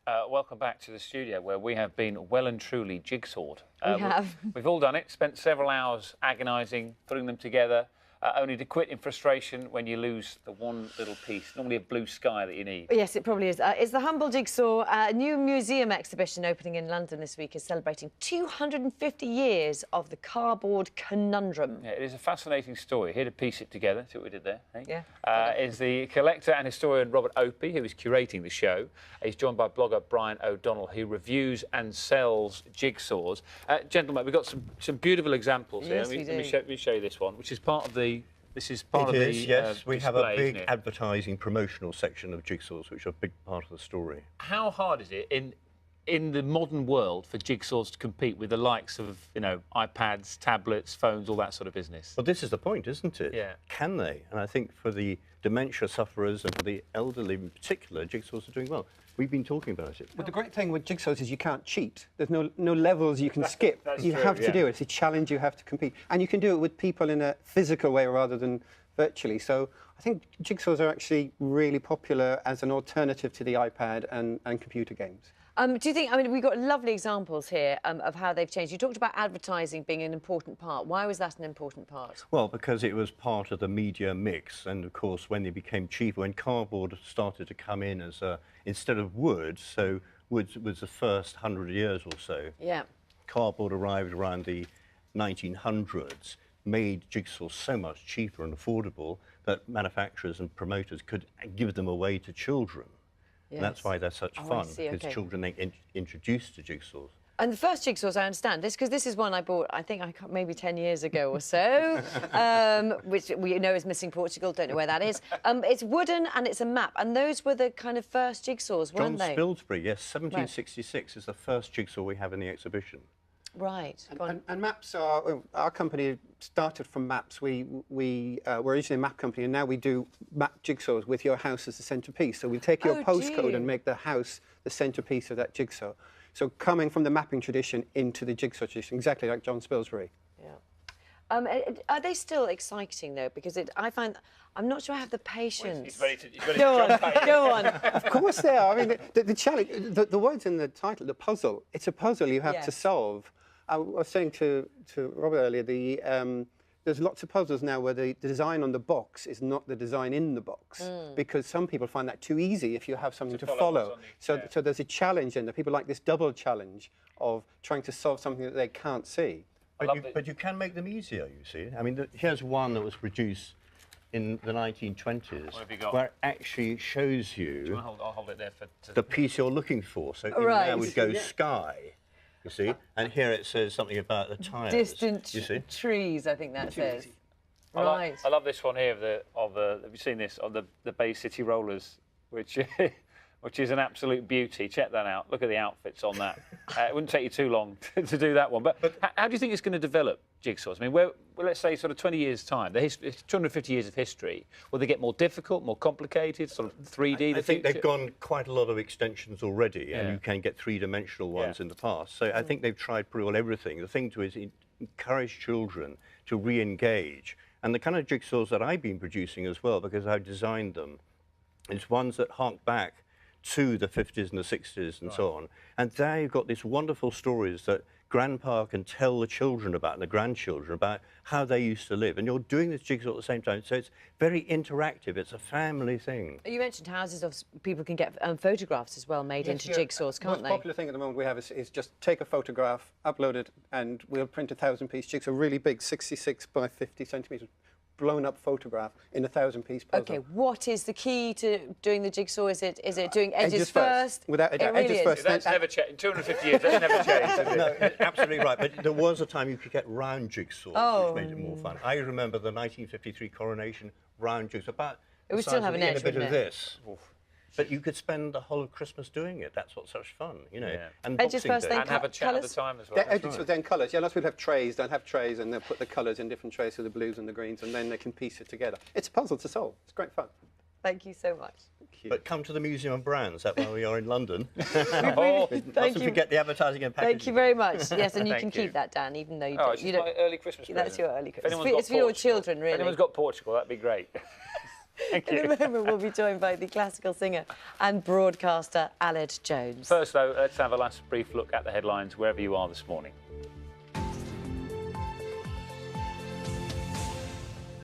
Welcome back to the studio where we have been well and truly jigsawed. We have. We've all done it, spent several hours agonising, putting them together, only to quit in frustration when you lose the one little piece, normally a blue sky that you need. Yes, it probably is. It's the Humble Jigsaw. A new museum exhibition opening in London this week is celebrating 250 years of the cardboard conundrum. Yeah, it is a fascinating story. Here to piece it together, see what we did there, eh? Yeah. Is the collector and historian Robert Opie, who is curating the show. He's joined by blogger Brian O'Donnell, who reviews and sells jigsaws. Gentlemen, we've got some beautiful examples here. Yes, we do. Let me show you this one, which is part of the... This is part It of is, the yes. We have a display, big advertising promotional section of jigsaws, which are a big part of the story. How hard is it in the modern world for jigsaws to compete with the likes of, you know, iPads, tablets, phones, all that sort of business? Well, this is the point, isn't it? Yeah. Can they? And I think for the dementia sufferers and for the elderly in particular, jigsaws are doing well. We've been talking about it. But the great thing with jigsaws is you can't cheat. There's no levels you can skip. You true, have yeah. to do it. It's a challenge. You have to compete. And you can do it with people in a physical way rather than virtually. So I think jigsaws are actually really popular as an alternative to the iPad and computer games. Do you think, I mean, we've got lovely examples here of how they've changed. You talked about advertising being an important part. Why was that an important part? Well, because it was part of the media mix, and of course, when they became cheaper, when cardboard started to come in as instead of wood, so wood was the first 100 years or so. Yeah. Cardboard arrived around the 1900s, made jigsaws so much cheaper and affordable that manufacturers and promoters could give them away to children. Yes. And that's why they're such fun, because okay. children are introduced to jigsaws. And the first jigsaws, I understand, because this is one I bought, I think, maybe 10 years ago or so, which we know is missing Portugal, don't know where that is. It's wooden and it's a map, and those were the kind of first jigsaws, weren't they? John Spilsbury, yes, 1766 is the first jigsaw we have in the exhibition. Right. And maps are, our company started from maps. We were originally a map company, and now we do map jigsaws with your house as the centrepiece. So we take your postcode and make the house the centrepiece of that jigsaw. So coming from the mapping tradition into the jigsaw tradition, exactly like John Spilsbury. Yeah. Are they still exciting, though? Because I find, I'm not sure I have the patience. He's ready to Go on, go on. Of course they are. I mean, the challenge, the words in the title, the puzzle, it's a puzzle you have to solve. I was saying to Robert earlier, there's lots of puzzles now where the design on the box is not the design in the box, because some people find that too easy if you have something to follow. So there's a challenge in there. People like this double challenge of trying to solve something that they can't see. But you can make them easier, you see. I mean, here's one that was produced in the 1920s, What have you got? where it actually shows you I'll hold it there the piece you're looking for. So in there would go sky, you see, and here it says something about the tyres. Distant you see? trees, I think that says. I love this one here of the have you seen this, of the Bay City Rollers, which is an absolute beauty. Check that out. Look at the outfits on that. It wouldn't take you too long to do that one. But how do you think it's going to develop, jigsaws? I mean, let's say sort of 20 years' time, 250 years of history, will they get more difficult, more complicated, sort of 3D? I think they've gone quite a lot of extensions already, and you can get three-dimensional ones in the past. So I think they've tried pretty well everything. The thing to is encourage children to re-engage. And the kind of jigsaws that I've been producing as well, because I've designed them, is ones that hark back to the 50s and the 60s and so on. And there you've got these wonderful stories that grandpa can tell the children about and the grandchildren about how they used to live. And you're doing this jigsaw at the same time, so it's very interactive. It's a family thing. You mentioned houses of people can get photographs as well made into jigsaws, can't they? The most popular thing at the moment we have is just take a photograph, upload it, and we'll print a 1,000-piece jigsaw, really big, 66 by 50 centimetres. Blown-up photograph in a 1,000-piece puzzle. Okay, what is the key to doing the jigsaw? Is it doing edges first? Without a doubt, edges first. That's never changed. In 250 years, that's never changed. No, absolutely right. But there was a time you could get round jigsaws, which made it more fun. I remember the 1953 coronation round jigsaw. About it would still have an edge, a bit wouldn't of it? this. But you could spend the whole of Christmas doing it. That's what's such fun, you know. Yeah. And Edges Boxing first, Day. then And have a chat at the colours? time as well. Edges, then colours. Yeah, lots of people have trays. They'll have trays, and they'll put the colours in different trays, so the blues and the greens, and then they can piece it together. It's a puzzle to solve. It's great fun. Thank you so much. But come to the Museum of Brands. That's why we are in London. Thank you. Forget the advertising and packaging. Thank you very much. Yes, and you Thank can you. keep that, Dan, even though you It's don't. my early Christmas present. That's your early If Christmas. anyone's got It's for your Portugal- children, really. If anyone's got Portugal, that'd be great. Thank you. In a moment, we'll be joined by the classical singer and broadcaster Aled Jones. First, though, let's have a last brief look at the headlines wherever you are this morning.